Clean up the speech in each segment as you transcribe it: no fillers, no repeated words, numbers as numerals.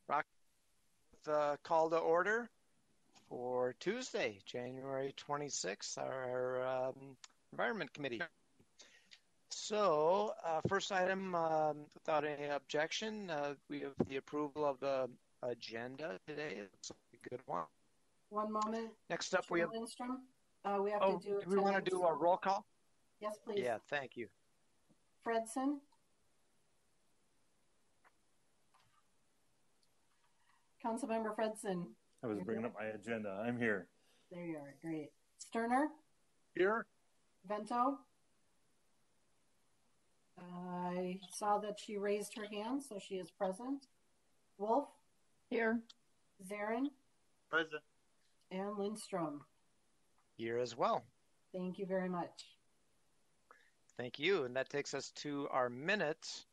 Rock the call to order for Tuesday, January 26th, our Environment Committee. So, first item, without any objection, we have the approval of the agenda today. It's a good one. One moment. Next up, we Chair have. Lindstrom, we have to Oh, do do we want to attendance. do a roll call? Yes, please. Yeah, thank you. Fredson. Councilmember Fredson. I was bringing up my agenda. I'm here. There you are. Great. Sterner. Here. Vento. I saw that she raised her hand, so she is present. Wolf. Here. Zarin. Present. And Lindstrom. Here as well. Thank you very much. Thank you. And that takes us to our minutes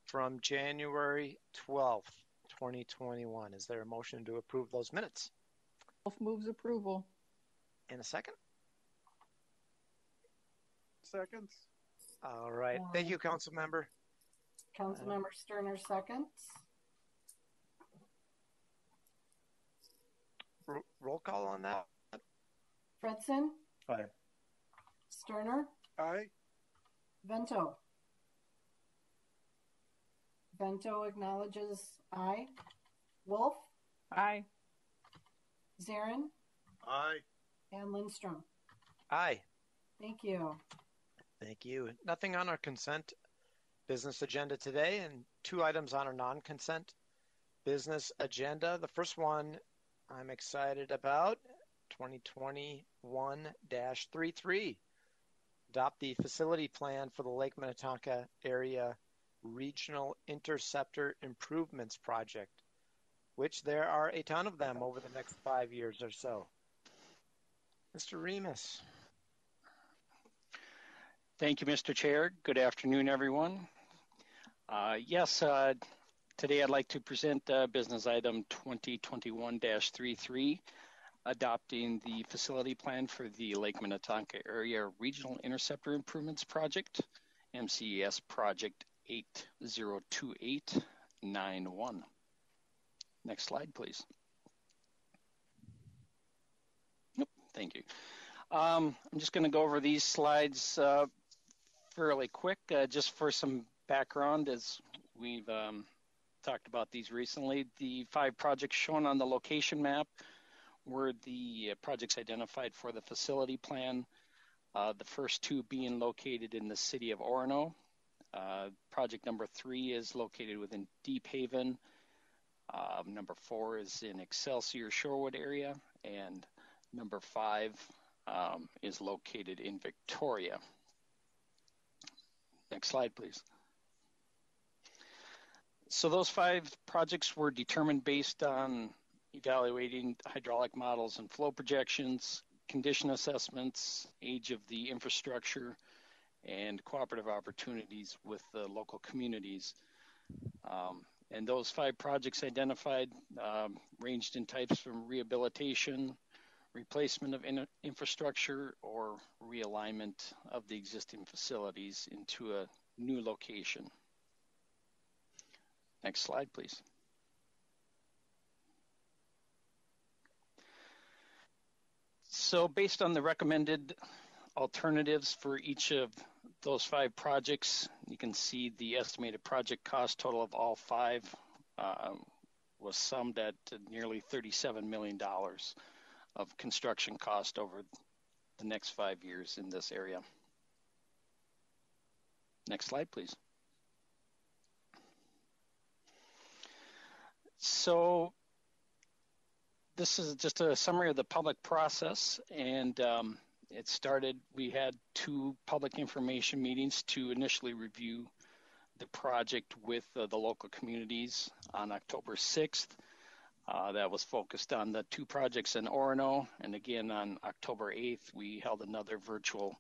from January 12th, 2021. Is there a motion to approve those minutes? Wolf moves approval. In a second? Seconds. All right. Thank you, Council Member. Councilmember Sterner seconds. Roll call on that. Fredson. Aye. Sterner. Aye. Vento. Vento acknowledges aye. Wolf. Aye. Zarin. Aye. And Lindstrom. Aye. Thank you. Thank you. Nothing on our consent business agenda today, and 2 items on our non-consent business agenda. The first one I'm excited about, 2021-33. Adopt the facility plan for the Lake Minnetonka Area Regional Interceptor Improvements Project, which there are a ton of them over the next 5 years or so. Mr. Remus. Thank you, Mr. Chair. Good afternoon, everyone. Today I'd like to present business item 2021-33, adopting the facility plan for the Lake Minnetonka Area Regional Interceptor Improvements Project, MCES Project 802891. Next slide, please. Nope, thank you. I'm just going to go over these slides fairly quick, just for some background, as we've talked about these recently. The 5 projects shown on the location map were the projects identified for the facility plan. The first 2 being located in the city of Orono. Project number 3 is located within Deep Haven. Number 4 is in Excelsior Shorewood area, and number 5 is located in Victoria. Next slide, please. So those 5 projects were determined based on evaluating hydraulic models and flow projections, condition assessments, age of the infrastructure, and cooperative opportunities with the local communities. And those 5 projects identified ranged in types from rehabilitation, replacement of infrastructure, or realignment of the existing facilities into a new location. Next slide, please. So based on the recommended alternatives for each of those 5 projects, you can see the estimated project cost total of all 5 was summed at nearly $37 million of construction cost over the next 5 years in this area. Next slide, please. So this is just a summary of the public process, and it started, we had 2 public information meetings to initially review the project with the local communities on October 6th. That was focused on the 2 projects in Orono, and again on October 8th, we held another virtual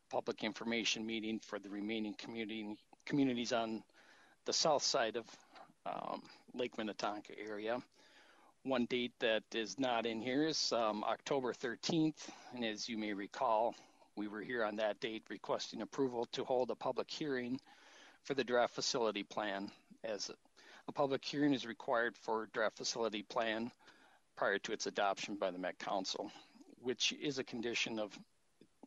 public information meeting for the remaining communities on the south side of Lake Minnetonka area. One date that is not in here is October 13th, and as you may recall, we were here on that date requesting approval to hold a public hearing for the draft facility plan as a public hearing is required for draft facility plan prior to its adoption by the Met Council, which is a condition of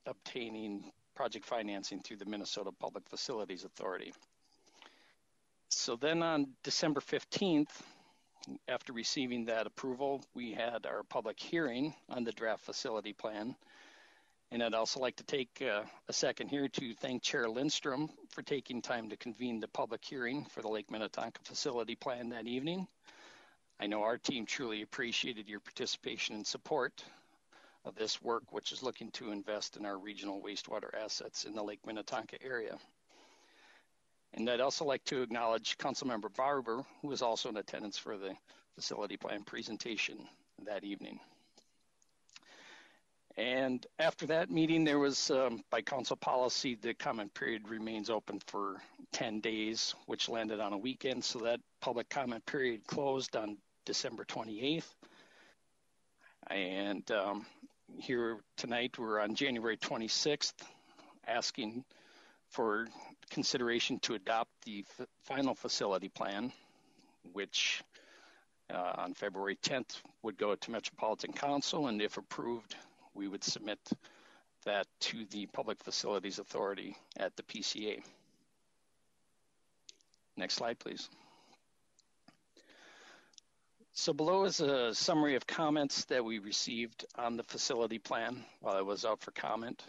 obtaining project financing through the Minnesota Public Facilities Authority. So then on December 15th, after receiving that approval, we had our public hearing on the draft facility plan. And I'd also like to take a second here to thank Chair Lindstrom for taking time to convene the public hearing for the Lake Minnetonka facility plan that evening. I know our team truly appreciated your participation and support of this work, which is looking to invest in our regional wastewater assets in the Lake Minnetonka area. And I'd also like to acknowledge Councilmember Barber, who was also in attendance for the facility plan presentation that evening. And after that meeting, there was, by council policy, the comment period remains open for 10 days, which landed on a weekend. So that public comment period closed on December 28th. And here tonight, we're on January 26th, asking for consideration to adopt the final facility plan, which on February 10th would go to Metropolitan Council, and if approved, we would submit that to the Public Facilities Authority at the PCA. Next slide, please. So below is a summary of comments that we received on the facility plan while I was out for comment.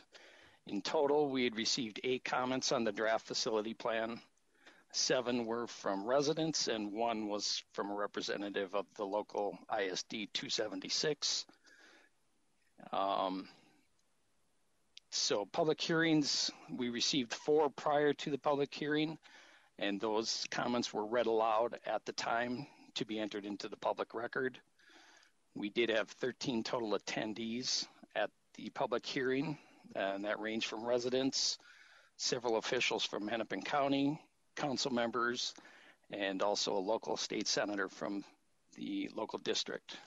In total, we had received 8 comments on the draft facility plan. 7 were from residents and 1 was from a representative of the local ISD 276. So public hearings, we received 4 prior to the public hearing, and those comments were read aloud at the time to be entered into the public record. We did have 13 total attendees at the public hearing, and that ranged from residents, several officials from Hennepin County, council members, and also a local state senator from the local district.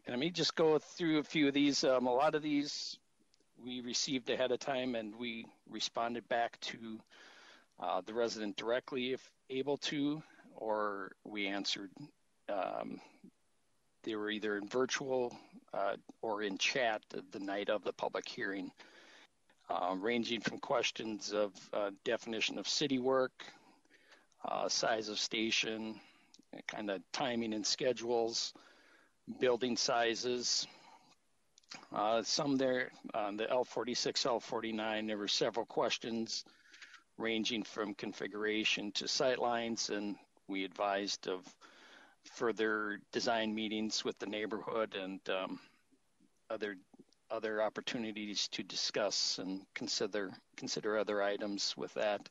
And let me just go through a few of these. A lot of these we received ahead of time, and we responded back to the resident directly if able to, or we answered. They were either in virtual or in chat the night of the public hearing, ranging from questions of definition of city work, size of station, kind of timing and schedules, building sizes. Some there on the L46, L49, there were several questions ranging from configuration to sight lines, and we advised of further design meetings with the neighborhood and other opportunities to discuss and consider other items with that.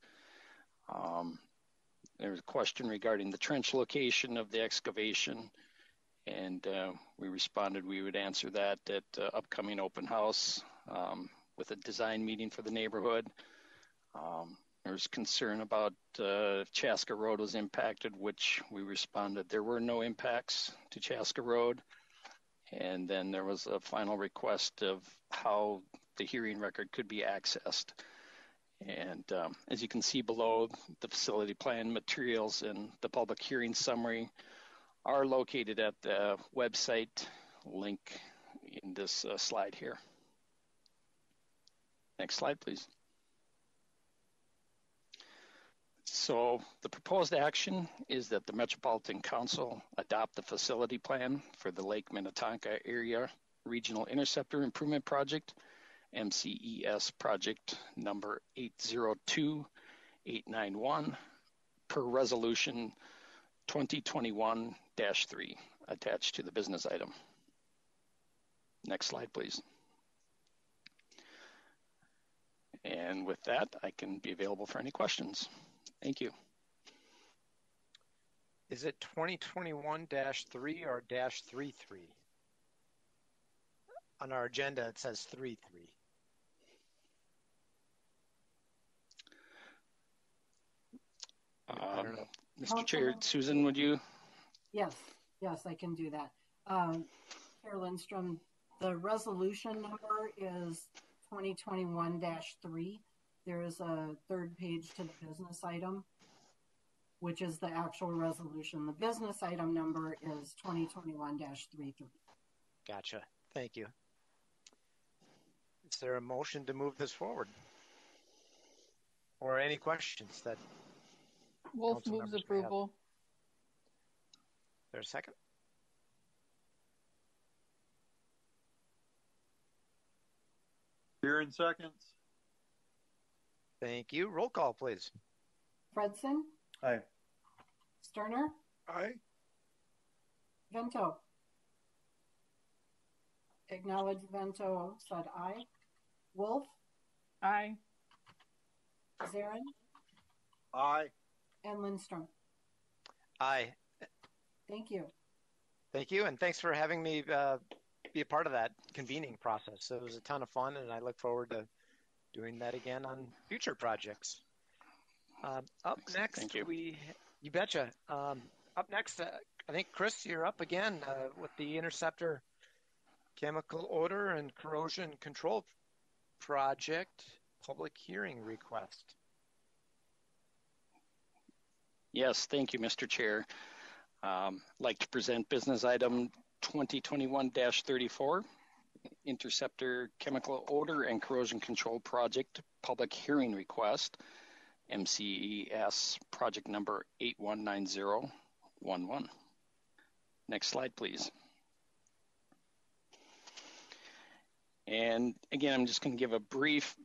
There was a question regarding the trench location of the excavation, and we responded we would answer that at upcoming open house with a design meeting for the neighborhood. There was concern about if Chaska Road was impacted, which we responded there were no impacts to Chaska Road. And then there was a final request of how the hearing record could be accessed. And as you can see below, the facility plan materials and the public hearing summary are located at the website link in this slide here. Next slide, please. So the proposed action is that the Metropolitan Council adopt the facility plan for the Lake Minnetonka Area Regional Interceptor Improvement Project, MCES project number 802891 per resolution 2021-3 attached to the business item. Next slide, please. And with that, I can be available for any questions. Thank you. Is it 2021-3 or -33? On our agenda, it says 33. I don't know. Mr. Chair, Susan, would you? Yes, I can do that. Chair Lindstrom, the resolution number is 2021-3. There is a third page to the business item. which is the actual resolution. The business item number is 2021-33. Gotcha. Thank you. Is there a motion to move this forward? Or any questions that Wolf council moves members may have? approval. Is there a second? Here in seconds. Thank you. Roll call, please. Fredson, Aye. Sterner, Aye. Vento. Acknowledge Vento said aye. Wolf, Aye. Zarin, Aye. and Lindstrom. Aye. Thank you. Thank you, and thanks for having me be a part of that convening process. It was a ton of fun, and I look forward to doing that again on future projects. Up next, Thank you. You betcha. Up next, I think, Chris, you're up again with the Interceptor Chemical Odor and Corrosion Control Project public hearing request. Yes, thank you, Mr. Chair. I'd like to present business item 2021-34, Interceptor Chemical Odor and Corrosion Control Project public hearing request, MCES project number 819011. Next slide, please. And again, I'm just going to give a brief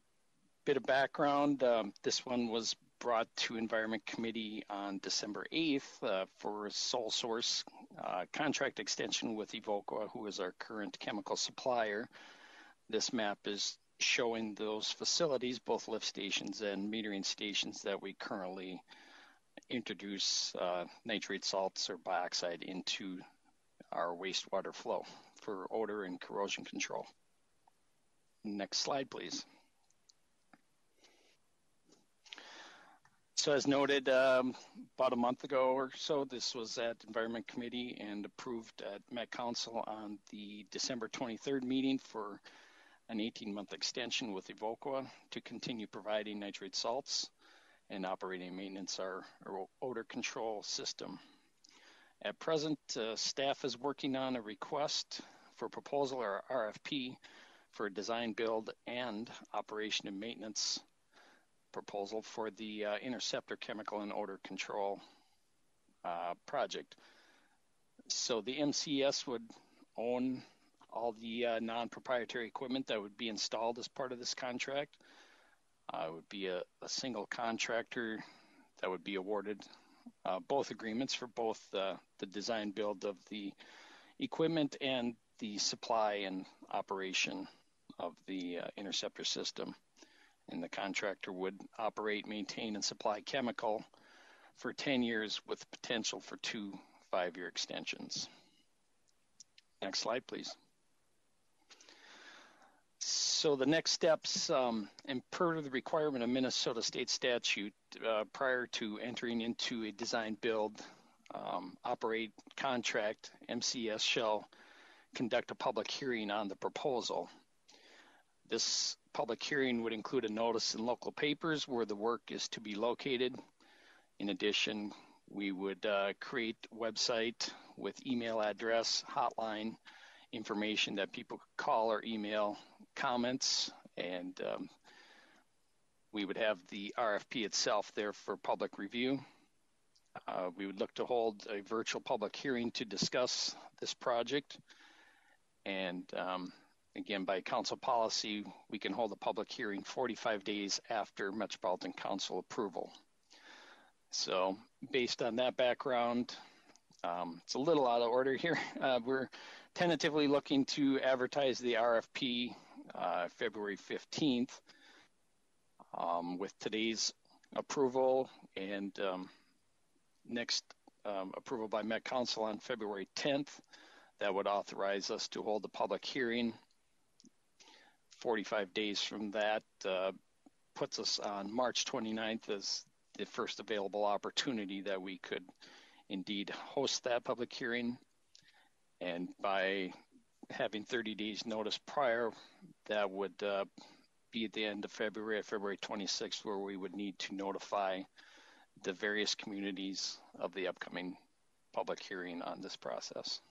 bit of background. This one was brought to Environment Committee on December 8th for sole source contract extension with Evoqua, who is our current chemical supplier. This map is showing those facilities, both lift stations and metering stations, that we currently introduce nitrate salts or bioxide into our wastewater flow for odor and corrosion control. Next slide, please. So as noted, about a month ago or so, this was at Environment Committee and approved at Met Council on the December 23rd meeting for an 18-month extension with Evoqua to continue providing nitrate salts and operating and maintenance our odor control system. At present, staff is working on a request for proposal or RFP for design, build, and operation and maintenance proposal for the Interceptor Chemical and Odor Control project. So the MCS would own all the non-proprietary equipment that would be installed as part of this contract. It would be a single contractor that would be awarded both agreements for both the design build of the equipment and the supply and operation of the interceptor system. And the contractor would operate, maintain, and supply chemical for 10 years with potential for 2 5-year extensions. Next slide, please. So the next steps, and per the requirement of Minnesota State statute, prior to entering into a design build, operate contract, MCS shall conduct a public hearing on the proposal. This public hearing would include a notice in local papers where the work is to be located. In addition, we would create a website with email address, hotline, information that people could call or email comments, and we would have the RFP itself there for public review. We would look to hold a virtual public hearing to discuss this project, and again, by council policy, we can hold a public hearing 45 days after Metropolitan Council approval. So based on that background, it's a little out of order here. We're tentatively looking to advertise the RFP February 15th with today's approval and next approval by Met Council on February 10th. That would authorize us to hold a public hearing. 45 days from that puts us on March 29th as the first available opportunity that we could indeed host that public hearing. And by having 30 days notice prior, that would be at the end of February, February 26th, where we would need to notify the various communities of the upcoming public hearing on this process.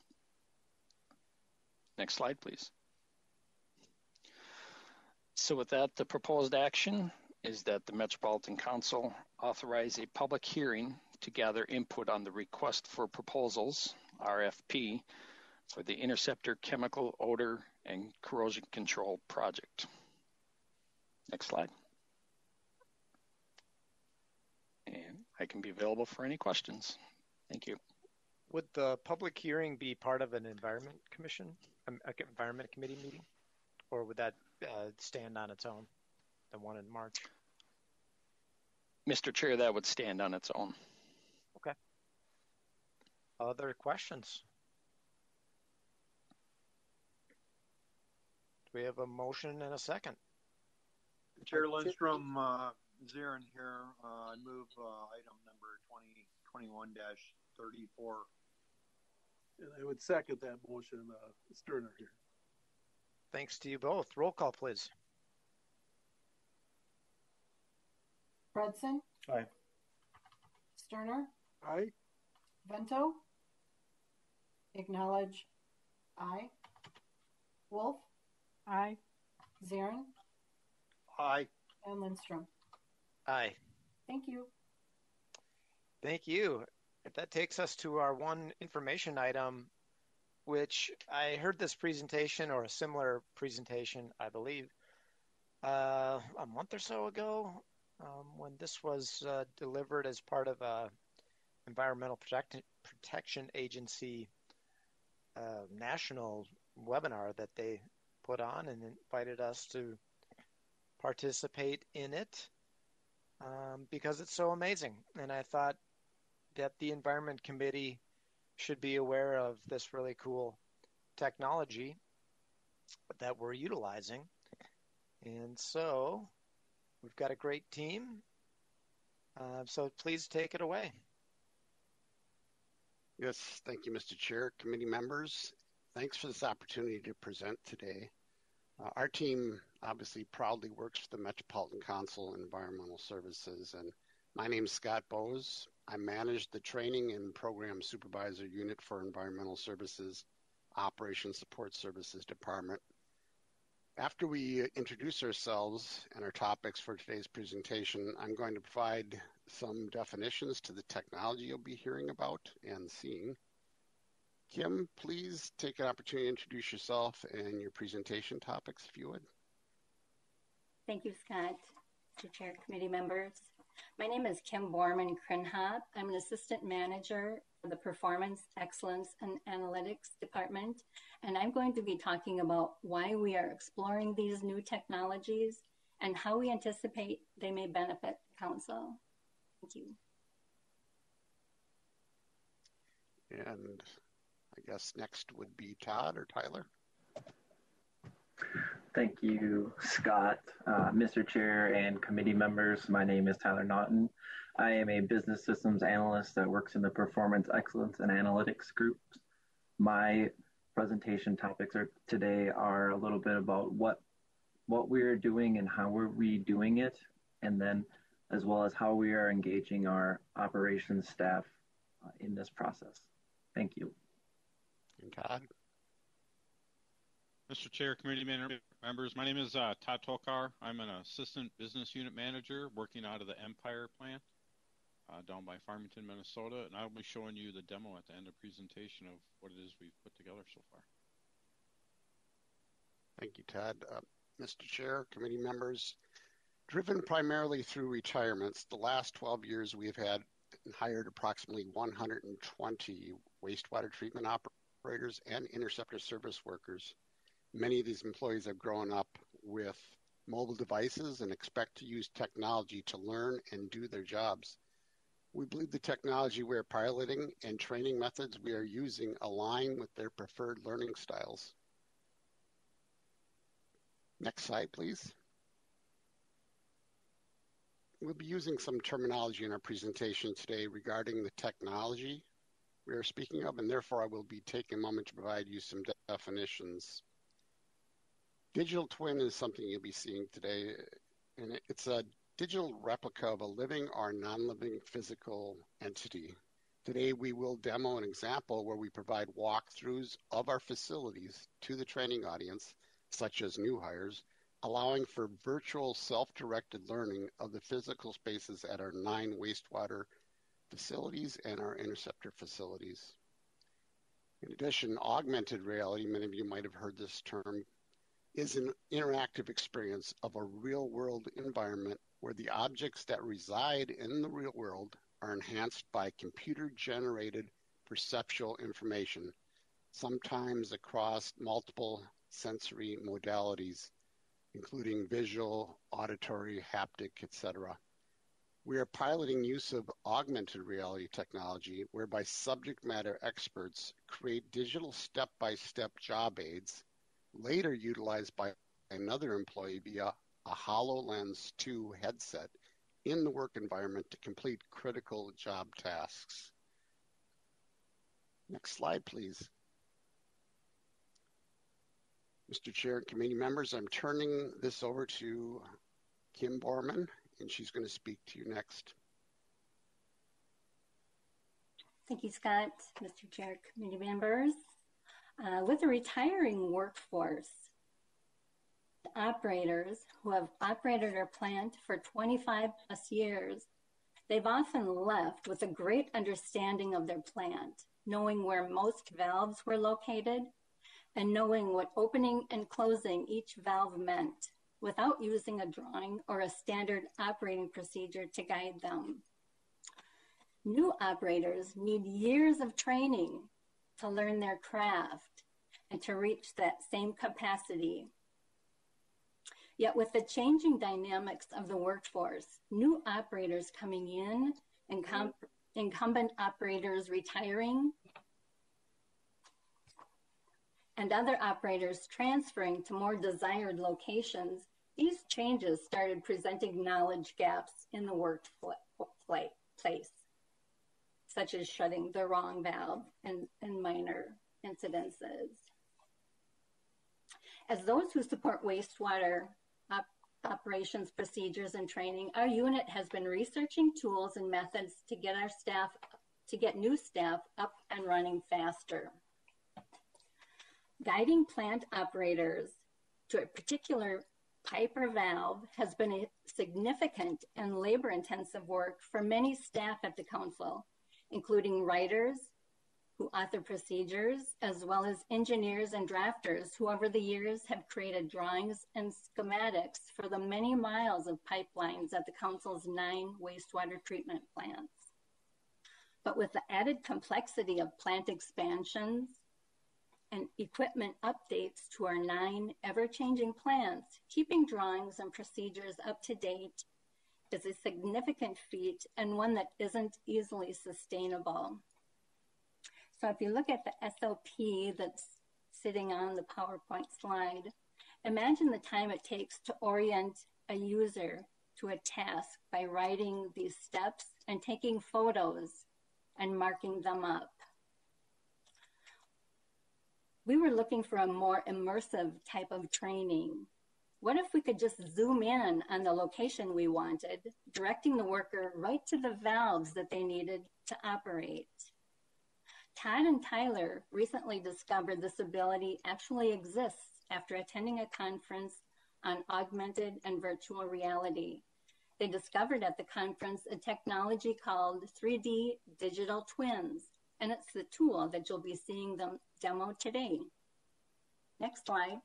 Next slide, please. So with that, the proposed action is that the Metropolitan Council authorize a public hearing to gather input on the request for proposals, RFP, for the Interceptor Chemical Odor and Corrosion Control Project. Next slide. And I can be available for any questions. Thank you. Would the public hearing be part of an environment committee meeting, or would that stand on its own, the one in March? Mr. Chair, that would stand on its own. Okay. Other questions? Do we have a motion and a second? Chair Lindstrom, Zarin here. I move item number 2021-34. And I would second that motion, Sterner here. Thanks to you both. Roll call, please. Fredson? Aye. Sterner? Aye. Vento? Acknowledge. Aye. Wolf? Aye. Zarin? Aye. And Lindstrom. Aye. Thank you. Thank you. That takes us to our one information item, which I heard this presentation or a similar presentation, I believe, a month or so ago, when this was delivered as part of a Environmental Protection Agency national webinar that they put on and invited us to participate in it because it's so amazing. And I thought that the Environment Committee should be aware of this really cool technology that we're utilizing. And so we've got a great team. So please take it away. Yes, thank you, Mr. Chair, committee members. Thanks for this opportunity to present today. Our team obviously proudly works for the Metropolitan Council Environmental Services, and my name is Scott Bowes. I manage the Training and Program Supervisor Unit for Environmental Services, Operations Support Services Department. After we introduce ourselves and our topics for today's presentation, I'm going to provide some definitions to the technology you'll be hearing about and seeing. Kim, please take an opportunity to introduce yourself and your presentation topics, if you would. Thank you, Scott. Mr. Chair, committee members. My name is Kim Borman Krinhop. I'm an assistant manager for the Performance, Excellence, and Analytics Department, and I'm going to be talking about why we are exploring these new technologies and how we anticipate they may benefit the Council. Thank you. And I guess next would be Todd or Tyler. Thank you, Scott. Mr. Chair and committee members, my name is Tyler Naughton. I am a business systems analyst that works in the Performance Excellence and Analytics groups. My presentation topics today are a little bit about what we're doing and how are we doing it, and then as well as how we are engaging our operations staff in this process. Thank you. And Todd. Mr. Chair, committee members, my name is Todd Tolkar. I'm an assistant business unit manager working out of the Empire plant down by Farmington, Minnesota, and I'll be showing you the demo at the end of presentation of what it is we've put together so far. Thank you, Todd. Mr. Chair, committee members, driven primarily through retirements, the last 12 years we have had hired approximately 120 wastewater treatment operators and interceptor service workers. Many of these employees have grown up with mobile devices and expect to use technology to learn and do their jobs. We believe the technology we are piloting and training methods we are using align with their preferred learning styles. Next slide, please. We'll be using some terminology in our presentation today regarding the technology we are speaking of, and therefore I will be taking a moment to provide you some definitions. Digital twin is something you'll be seeing today, and it's a digital replica of a living or non-living physical entity. Today, we will demo an example where we provide walkthroughs of our facilities to the training audience, such as new hires, allowing for virtual self-directed learning of the physical spaces at our 9 wastewater facilities and our interceptor facilities. In addition, augmented reality, many of you might have heard this term, is an interactive experience of a real-world environment where the objects that reside in the real world are enhanced by computer-generated perceptual information, sometimes across multiple sensory modalities, including visual, auditory, haptic, etc. We are piloting use of augmented reality technology whereby subject matter experts create digital step-by-step job aids, later utilized by another employee via a HoloLens 2 headset in the work environment to complete critical job tasks. Next slide, please. Mr. Chair and committee members, I'm turning this over to Kim Borman, and she's going to speak to you next. Thank you, Scott, Mr. Chair, committee members. With a retiring workforce, operators who have operated our plant for 25 plus years, they've often left with a great understanding of their plant, knowing where most valves were located and knowing what opening and closing each valve meant without using a drawing or a standard operating procedure to guide them. New operators need years of training to learn their craft and to reach that same capacity. Yet with the changing dynamics of the workforce, new operators coming in and incumbent operators retiring, and other operators transferring to more desired locations, these changes started presenting knowledge gaps in the workplace, such as shutting the wrong valve and minor incidences. As those who support wastewater operations, procedures, and training, our unit has been researching tools and methods to get new staff up and running faster. Guiding plant operators to a particular pipe or valve has been a significant and labor-intensive work for many staff at the council, including writers who author procedures, as well as engineers and drafters who over the years have created drawings and schematics for the many miles of pipelines at the council's 9 wastewater treatment plants. But with the added complexity of plant expansions and equipment updates to our 9 ever-changing plants, keeping drawings and procedures up to date is a significant feat and one that isn't easily sustainable. So if you look at the SOP that's sitting on the PowerPoint slide, imagine the time it takes to orient a user to a task by writing these steps and taking photos and marking them up. We were looking for a more immersive type of training. What if we could just zoom in on the location we wanted, directing the worker right to the valves that they needed to operate? Todd and Tyler recently discovered this ability actually exists after attending a conference on augmented and virtual reality. They discovered at the conference a technology called 3D digital twins, and it's the tool that you'll be seeing them demo today. Next slide.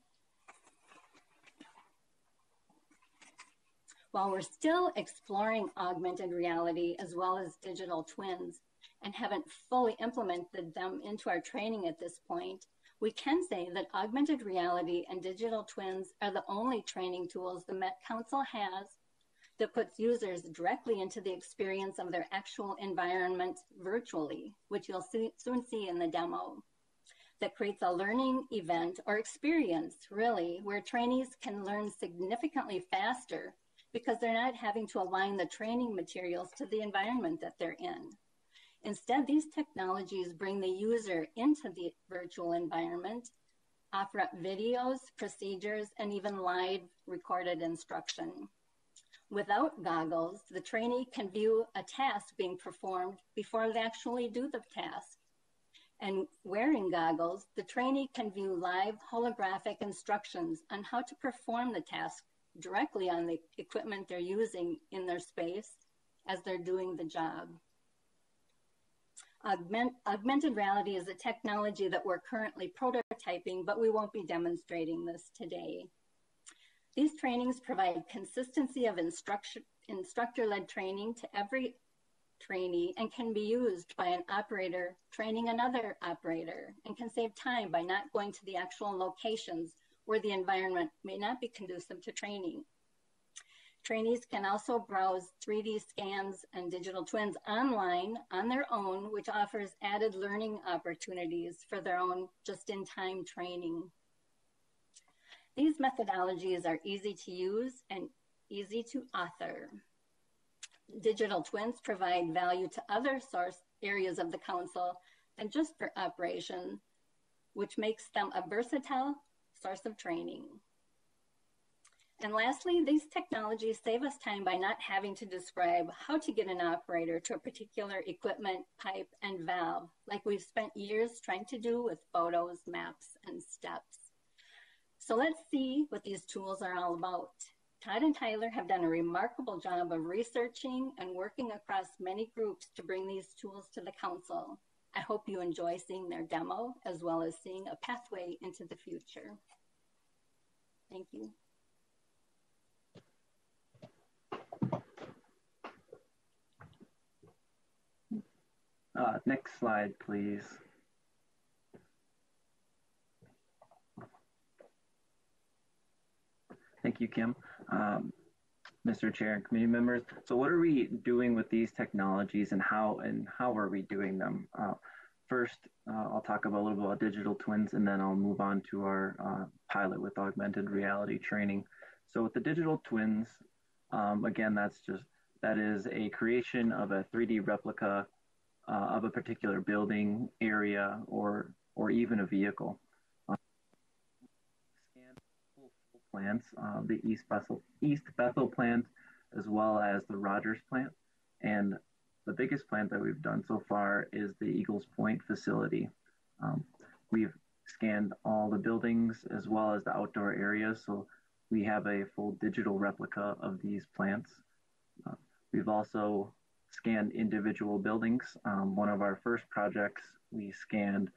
While we're still exploring augmented reality as well as digital twins and haven't fully implemented them into our training at this point, we can say that augmented reality and digital twins are the only training tools the Met Council has that puts users directly into the experience of their actual environment virtually, which you'll soon see in the demo. That creates a learning event or experience, really, where trainees can learn significantly faster because they're not having to align the training materials to the environment that they're in. Instead, these technologies bring the user into the virtual environment, offer up videos, procedures, and even live recorded instruction. Without goggles, the trainee can view a task being performed before they actually do the task. And wearing goggles, the trainee can view live holographic instructions on how to perform the task directly on the equipment they're using in their space as they're doing the job. Augmented reality is a technology that we're currently prototyping, but we won't be demonstrating this today. These trainings provide consistency of instructor-led training to every trainee and can be used by an operator training another operator, and can save time by not going to the actual locations where the environment may not be conducive to training. Trainees can also browse 3D scans and digital twins online on their own, which offers added learning opportunities for their own just-in-time training. These methodologies are easy to use and easy to author. Digital twins provide value to other source areas of the council than just for operation, which makes them a versatile source of training. And lastly, these technologies save us time by not having to describe how to get an operator to a particular equipment, pipe, and valve, like we've spent years trying to do with photos, maps, and steps. So let's see what these tools are all about. Todd and Tyler have done a remarkable job of researching and working across many groups to bring these tools to the council. I hope you enjoy seeing their demo, as well as seeing a pathway into the future. Thank you. Next slide, please. Thank you, Kim. Mr. Chair and committee members. So what are we doing with these technologies, and how are we doing them? First, I'll talk a little bit about digital twins, and then I'll move on to our pilot with augmented reality training. So with the digital twins, again, that is a creation of a 3D replica of a particular building, area, or even a vehicle. Scan full plants, the East Bethel plant, as well as the Rogers plant. And the biggest plant that we've done so far is the Eagles Point facility. We've scanned all the buildings as well as the outdoor areas, so we have a full digital replica of these plants. We've also scanned individual buildings. One of our first projects, we scanned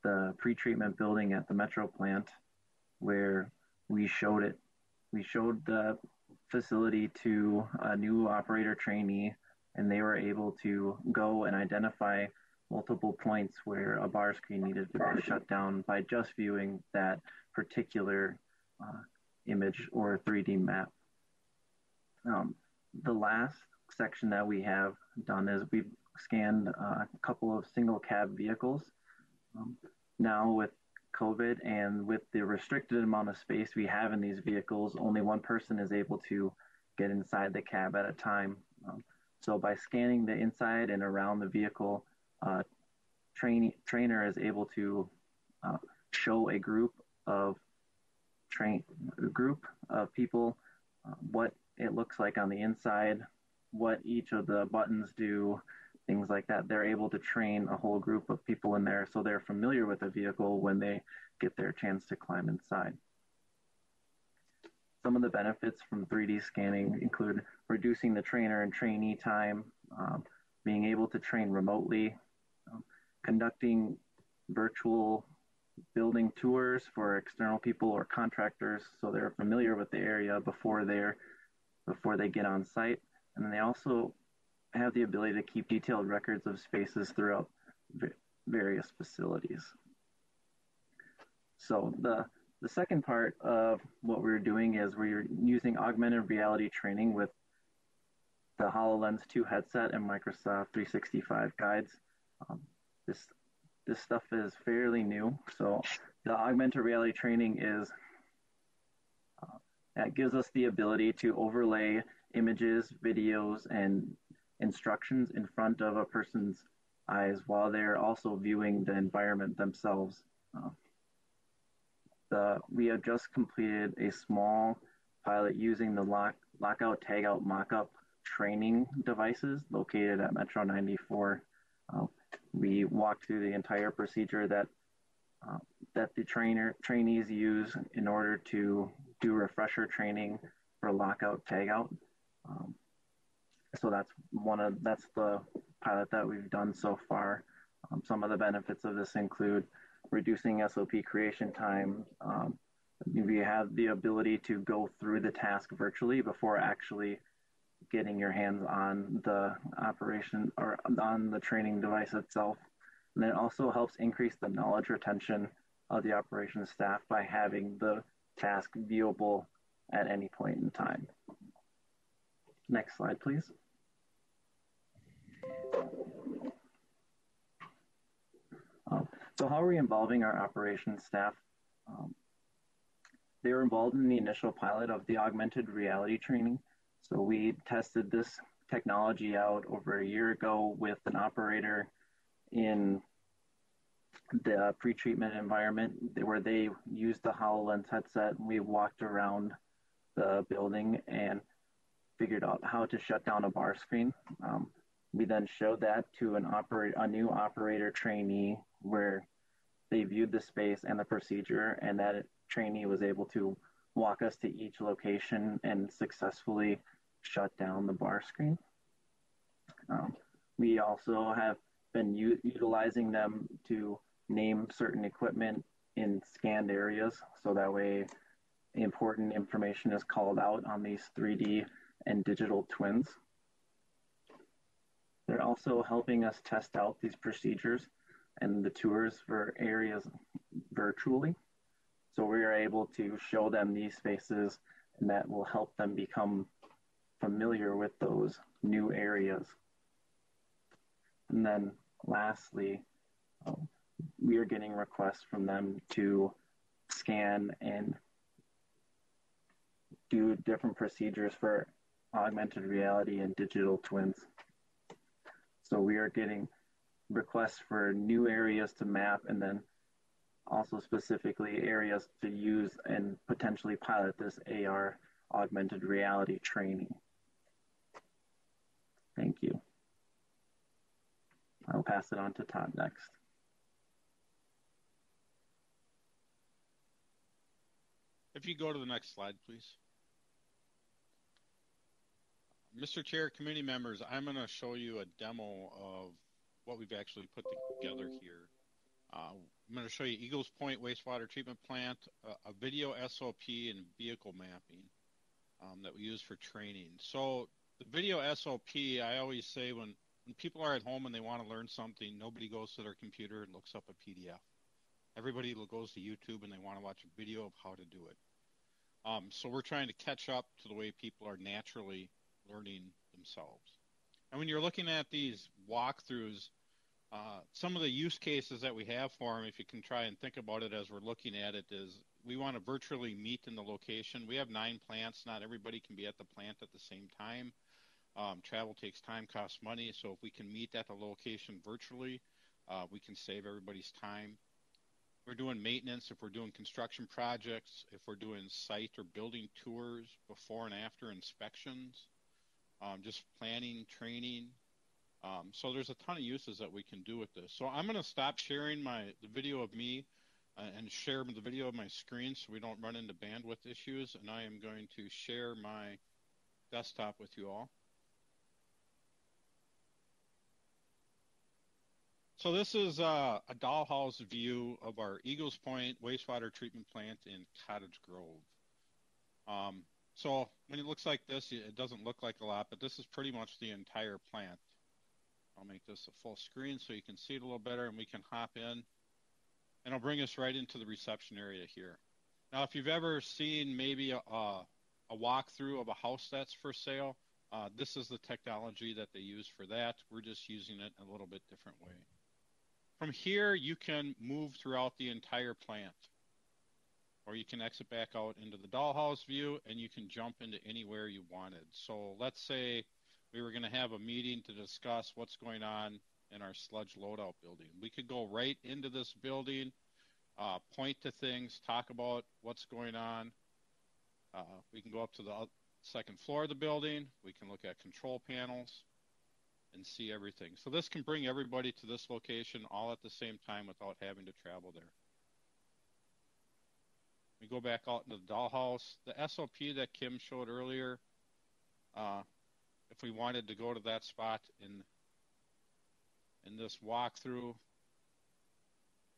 the pretreatment building at the Metro plant, where we showed the facility to a new operator trainee, and they were able to go and identify multiple points where a bar screen needed to be shut down by just viewing that particular image or 3D map. The last section that we have done is we've scanned a couple of single cab vehicles. Now with COVID and with the restricted amount of space we have in these vehicles, only one person is able to get inside the cab at a time. So by scanning the inside and around the vehicle, trainer is able to show a group of people what it looks like on the inside, what each of the buttons do, things like that. They're able to train a whole group of people in there, so they're familiar with the vehicle when they get their chance to climb inside. Some of the benefits from 3D scanning include reducing the trainer and trainee time, being able to train remotely, conducting virtual building tours for external people or contractors so they're familiar with the area before they get on site. And then they also have the ability to keep detailed records of spaces throughout various facilities. So the second part of what we're doing is we're using augmented reality training with the HoloLens 2 headset and Microsoft 365 guides. This stuff is fairly new. So the augmented reality training that gives us the ability to overlay images, videos, and instructions in front of a person's eyes while they're also viewing the environment themselves. We have just completed a small pilot using the lockout, tagout, mockup training devices located at Metro 94. We walked through the entire procedure that the trainees use in order to do refresher training for lockout, tagout. So that's the pilot that we've done so far. Some of the benefits of this include reducing SOP creation time. We have the ability to go through the task virtually before actually getting your hands on the operation or on the training device itself. And it also helps increase the knowledge retention of the operations staff by having the task viewable at any point in time. Next slide, please. So how are we involving our operations staff? They were involved in the initial pilot of the augmented reality training. So we tested this technology out over a year ago with an operator in the pre-treatment environment where they used the HoloLens headset. We walked around the building and figured out how to shut down a bar screen. We then showed that to a new operator trainee where they viewed the space and the procedure, and that trainee was able to walk us to each location and successfully shut down the bar screen. We also have been utilizing them to name certain equipment in scanned areas, so that way important information is called out on these 3D and digital twins. They're also helping us test out these procedures and the tours for areas virtually. So we are able to show them these spaces, and that will help them become familiar with those new areas. And then lastly, we are getting requests from them to scan and do different procedures for augmented reality and digital twins. So we are getting requests for new areas to map, and then also specifically areas to use and potentially pilot this AR augmented reality training. Thank you. I'll pass it on to Todd next. If you go to the next slide, please. Mr. Chair, committee members, I'm going to show you a demo of what we've actually put together here. I'm going to show you Eagles Point Wastewater Treatment Plant, a video SOP and vehicle mapping that we use for training. So the video SOP, I always say when people are at home and they want to learn something, nobody goes to their computer and looks up a PDF. Everybody goes to YouTube and they want to watch a video of how to do it. So we're trying to catch up to the way people are naturally learning themselves. And when you're looking at these walkthroughs, some of the use cases that we have for them, if you can try and think about it as we're looking at it, is we want to virtually meet in the location. We have 9 plants. Not everybody can be at the plant at the same time. Travel takes time, costs money. So if we can meet at the location virtually, we can save everybody's time. We're doing maintenance, if we're doing construction projects, if we're doing site or building tours, before and after inspections, just planning, training. So there's a ton of uses that we can do with this. So I'm going to stop sharing the video of me and share the video of my screen so we don't run into bandwidth issues. And I am going to share my desktop with you all. So this is a dollhouse view of our Eagles Point wastewater treatment plant in Cottage Grove. So when it looks like this, it doesn't look like a lot, but this is pretty much the entire plant. I'll make this a full screen so you can see it a little better, and we can hop in. And I'll bring us right into the reception area here. Now, if you've ever seen maybe a walkthrough of a house that's for sale, this is the technology that they use for that. We're just using it in a little bit different way. From here, you can move throughout the entire plant, or you can exit back out into the dollhouse view, and you can jump into anywhere you wanted. So let's say we were going to have a meeting to discuss what's going on in our sludge loadout building. We could go right into this building, point to things, talk about what's going on. We can go up to the second floor of the building. We can look at control panels and see everything. So this can bring everybody to this location all at the same time without having to travel there. We go back out into the dollhouse. The SOP that Kim showed earlier, if we wanted to go to that spot in this walkthrough,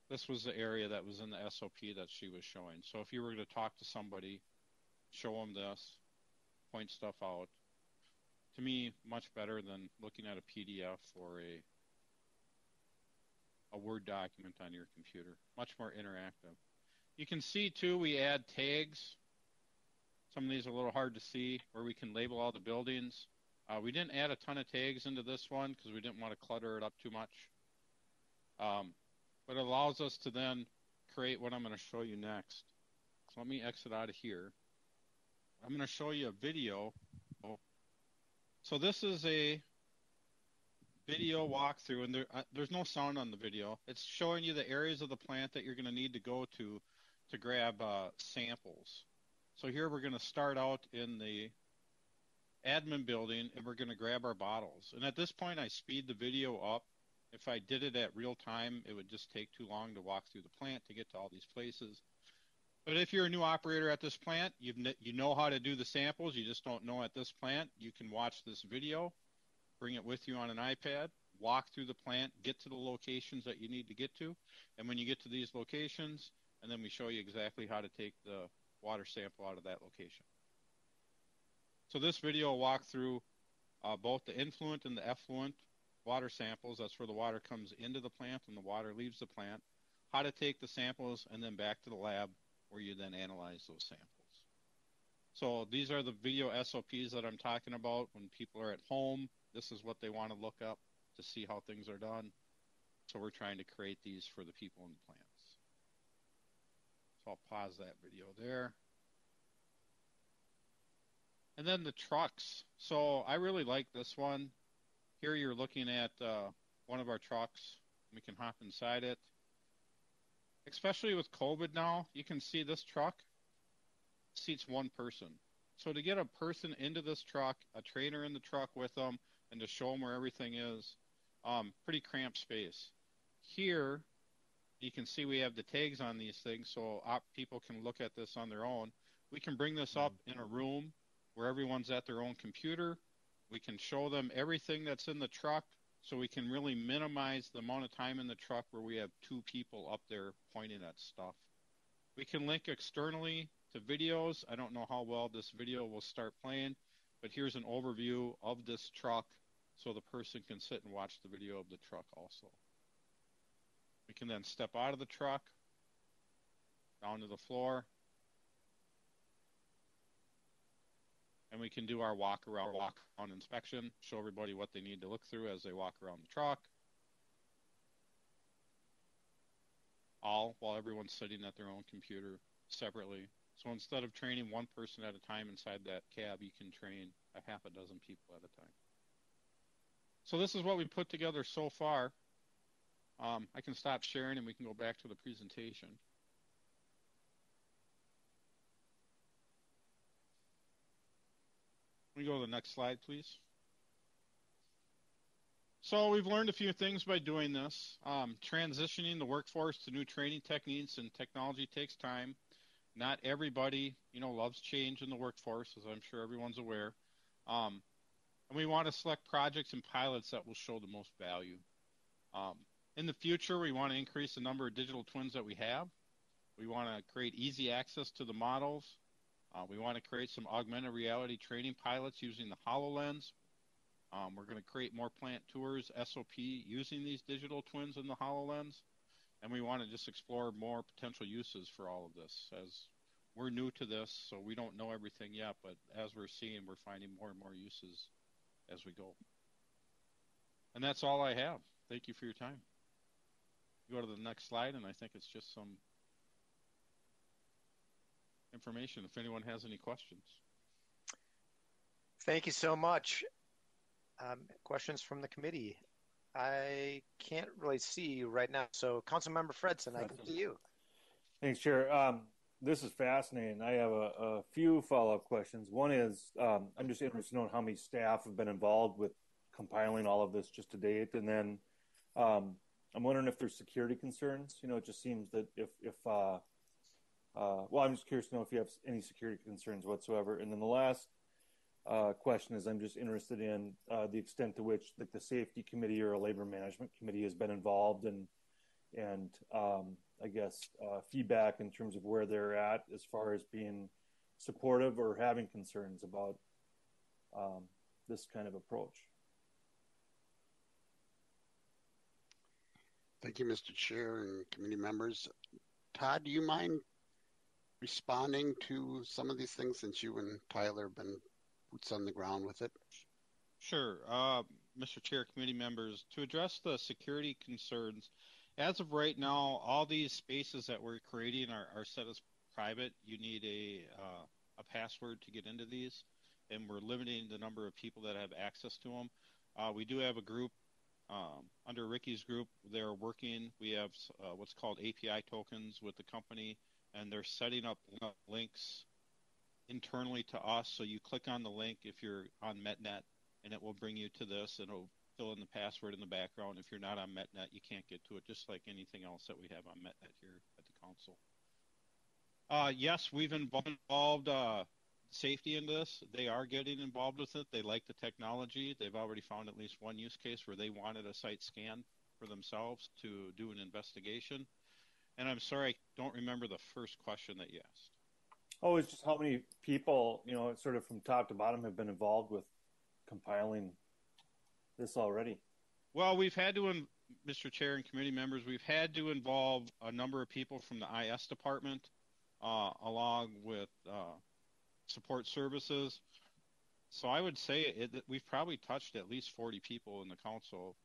this was the area that was in the SOP that she was showing. So if you were to talk to somebody, show them this, point stuff out. To me, much better than looking at a PDF or a Word document on your computer. Much more interactive. You can see, too, we add tags. Some of these are a little hard to see, where we can label all the buildings. We didn't add a ton of tags into this one because we didn't want to clutter it up too much. But it allows us to then create what I'm going to show you next. So let me exit out of here. I'm going to show you a video. So this is a video walkthrough, and there's no sound on the video. It's showing you the areas of the plant that you're going to need to go to grab samples. So here we're going to start out in the admin building, and we're going to grab our bottles. And at this point, I speed the video up. If I did it at real time, it would just take too long to walk through the plant to get to all these places. But if you're a new operator at this plant, you know how to do the samples, you just don't know at this plant, you can watch this video, bring it with you on an iPad, walk through the plant, get to the locations that you need to get to, and when you get to these locations, and then we show you exactly how to take the water sample out of that location. So this video will walk through both the influent and the effluent water samples. That's where the water comes into the plant and the water leaves the plant. How to take the samples and then back to the lab where you then analyze those samples. So these are the video SOPs that I'm talking about. When people are at home, this is what they want to look up to see how things are done. So we're trying to create these for the people in the plants. So I'll pause that video there. And then the trucks. So I really like this one. Here you're looking at one of our trucks. We can hop inside it. Especially with COVID now, you can see this truck seats one person. So to get a person into this truck, a trainer in the truck with them, and to show them where everything is, pretty cramped space. Here, you can see we have the tags on these things, so people can look at this on their own. We can bring this up in a room where everyone's at their own computer. We can show them everything that's in the truck, so we can really minimize the amount of time in the truck where we have two people up there pointing at stuff. We can link externally to videos. I don't know how well this video will start playing, but here's an overview of this truck so the person can sit and watch the video of the truck also. We can then step out of the truck, down to the floor, and we can do our walk around inspection, show everybody what they need to look through as they walk around the truck, all while everyone's sitting at their own computer separately. So instead of training one person at a time inside that cab, you can train a half a dozen people at a time. So this is what we put together so far. I can stop sharing and we can go back to the presentation. We go to the next slide, please. So we've learned a few things by doing this. Transitioning the workforce to new training techniques and technology takes time. Not everybody, loves change in the workforce, as I'm sure everyone's aware. And we want to select projects and pilots that will show the most value. In the future, we want to increase the number of digital twins that we have. We want to create easy access to the models. We want to create some augmented reality training pilots using the HoloLens. We're going to create more plant tours, SOP, using these digital twins in the HoloLens. And we want to just explore more potential uses for all of this, as we're new to this, so we don't know everything yet, but as we're seeing, we're finding more and more uses as we go. And that's all I have. Thank you for your time. Go to the next slide, and I think it's just some information if anyone has any questions. Thank you so much. Questions from the committee? I can't really see you right now. So Councilmember Fredson, I can see you. Thanks, Chair. This is fascinating. I have a few follow-up questions. One is I'm just interested in knowing how many staff have been involved with compiling all of this just to date, and then I'm wondering if there's security concerns. It just seems that if well, I'm just curious to know if you have any security concerns whatsoever. And then the last question is I'm just interested in the extent to which like the safety committee or a labor management committee has been involved and I guess feedback in terms of where they're at as far as being supportive or having concerns about this kind of approach. Thank you, Mr. Chair and committee members. Todd, do you mind responding to some of these things since you and Tyler have been boots on the ground with it? Sure. Mr. Chair, committee members, to address the security concerns, as of right now, all these spaces that we're creating are set as private. You need a password to get into these, and we're limiting the number of people that have access to them. We do have a group under Ricky's group. They're working. We have what's called API tokens with the company, and they're setting up links internally to us. So you click on the link if you're on MetNet, and it will bring you to this, and it'll fill in the password in the background. If you're not on MetNet, you can't get to it, just like anything else that we have on MetNet here at the council. Yes, we've involved safety in this. They are getting involved with it. They like the technology. They've already found at least one use case where they wanted a site scan for themselves to do an investigation. And I'm sorry, I don't remember the first question that you asked. Oh, it's just how many people, sort of from top to bottom have been involved with compiling this already? Well, we've had to, Mr. Chair and committee members, we've had to involve a number of people from the IS department along with support services. So I would say we've probably touched at least 40 people in the council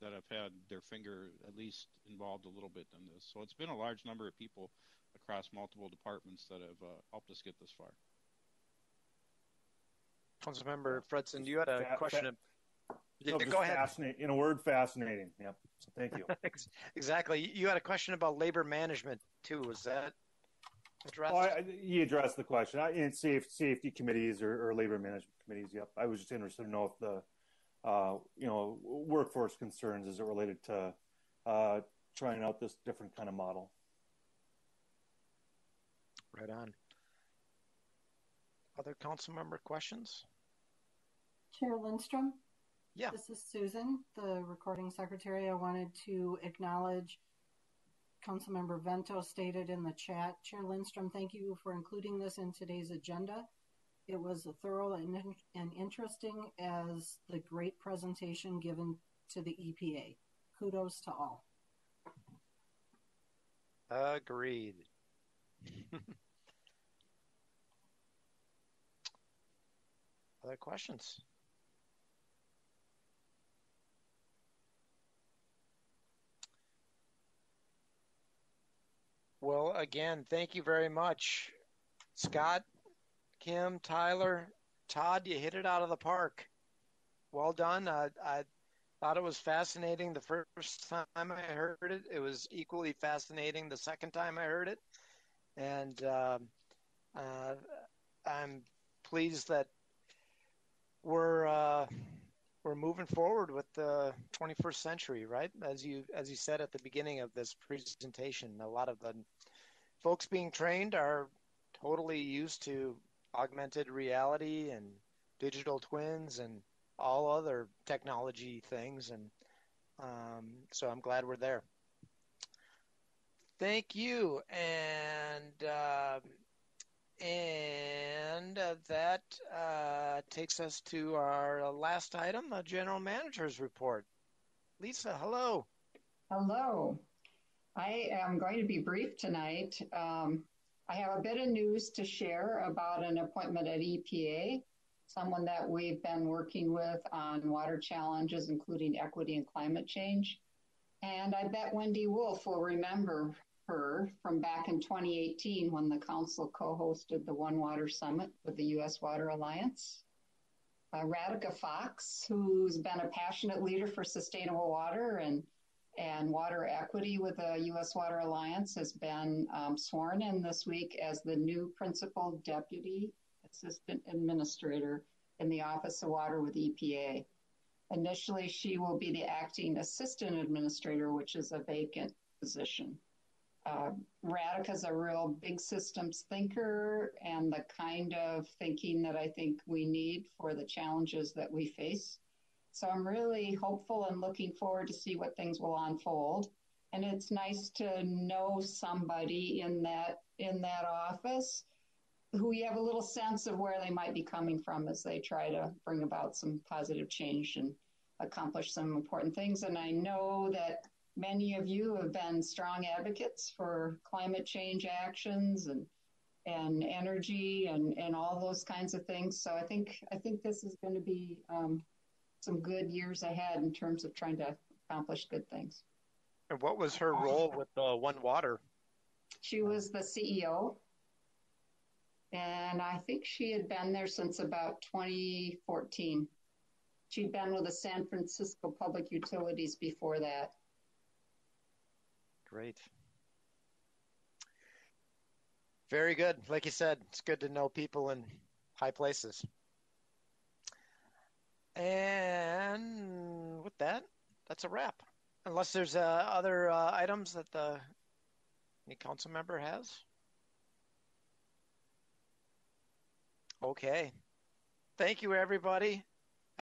that have had their finger at least involved a little bit in this. So it's been a large number of people across multiple departments that have helped us get this far. Councilmember Fredson, you had a question. Go ahead. In a word, fascinating. Yep. So thank you. Exactly. You had a question about labor management too. Was that addressed? Oh, he addressed the question. In safety committees or labor management committees. Yep. I was just interested to know if the workforce concerns as it related to trying out this different kind of model. Right on. Other council member questions? Chair Lindstrom? Yeah. This is Susan, the recording secretary. I wanted to acknowledge Councilmember Vento stated in the chat. Chair Lindstrom, thank you for including this in today's agenda. It was a thorough and interesting as the great presentation given to the EPA. Kudos to all. Agreed. Other questions? Well, again, thank you very much. Scott, Kim, Tyler, Todd, you hit it out of the park. Well done. I thought it was fascinating the first time I heard it. It was equally fascinating the second time I heard it. And I'm pleased that we're moving forward with the 21st century, right? As you said at the beginning of this presentation, a lot of the folks being trained are totally used to augmented reality and digital twins and all other technology things, and so I'm glad we're there. Thank you, and that takes us to our last item, the general manager's report. Lisa, hello. Hello. I am going to be brief tonight. I have a bit of news to share about an appointment at EPA, someone that we've been working with on water challenges, including equity and climate change. And I bet Wendy Wolf will remember her from back in 2018 when the council co-hosted the One Water Summit with the U.S. Water Alliance. Radhika Fox, who's been a passionate leader for sustainable water and and water equity with the U.S. Water Alliance, has been sworn in this week as the new principal deputy assistant administrator in the Office of Water with EPA. Initially, she will be the acting assistant administrator, which is a vacant position. Radhika's a real big systems thinker and the kind of thinking that I think we need for the challenges that we face. So I'm really hopeful and looking forward to see what things will unfold. And it's nice to know somebody in that office who you have a little sense of where they might be coming from as they try to bring about some positive change and accomplish some important things. And I know that many of you have been strong advocates for climate change actions and energy and all those kinds of things. So I think this is going to be some good years ahead in terms of trying to accomplish good things. And what was her role with One Water? She was the CEO, and I think she had been there since about 2014. She'd been with the San Francisco Public Utilities before that. Great. Very good. Like you said, it's good to know people in high places. And with that, that's a wrap. Unless there's other items that any council member has. Okay. Thank you, everybody.